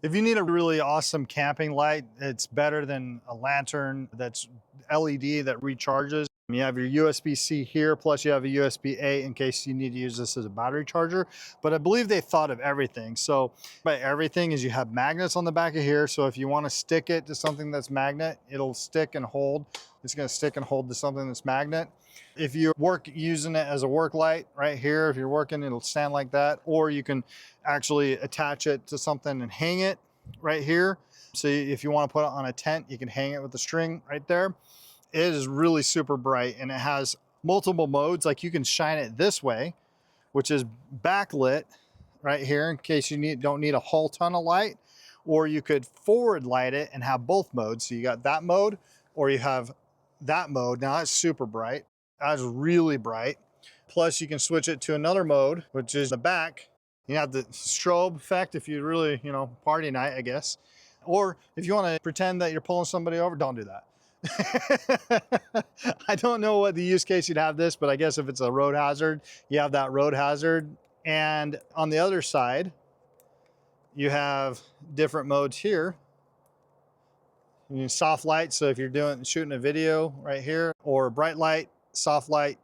If you need a really awesome camping light, it's better than a lantern that's LED that recharges. You have your USB-C here, plus you have a USB-A in case you need to use this as a battery charger. But I believe they thought of everything. So by everything is you have magnets on the back of here. So if you want to stick it to something that's magnet, it'll stick and hold. It's going to stick and hold to something that's magnet. If you work using it as a work light right here, if you're working, it'll stand like that. Or you can actually attach it to something and hang it right here. So if you want to put it on a tent, you can hang it with the string right there. It is really super bright and it has multiple modes. Like you can shine it this way, which is backlit right here in case you don't need a whole ton of light, or you could forward light it and have both modes. So you got that mode or you have that mode. Now that's super bright. That's really bright. Plus you can switch it to another mode, which is the back. You have the strobe effect if you really, party night, I guess. Or if you want to pretend that you're pulling somebody over, don't do that. I don't know what the use case you'd have this, but I guess if it's a road hazard, you have that road hazard. And on the other side, you have different modes here. You need soft light, so if you're shooting a video right here, or bright light, soft light,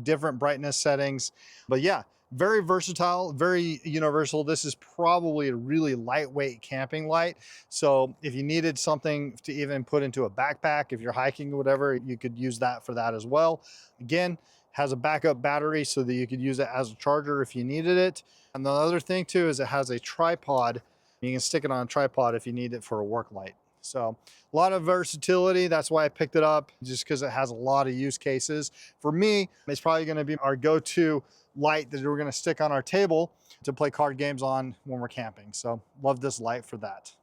different brightness settings. But yeah, very versatile, very universal. This is probably a really lightweight camping light. So if you needed something to even put into a backpack, if you're hiking or whatever, you could use that for that as well. Again, has a backup battery so that you could use it as a charger if you needed it. And the other thing too is it has a tripod. You can stick it on a tripod if you need it for a work light. So a lot of versatility. That's why I picked it up, just because it has a lot of use cases. For me, it's probably going to be our go-to light that we're going to stick on our table to play card games on when we're camping. So love this light for that.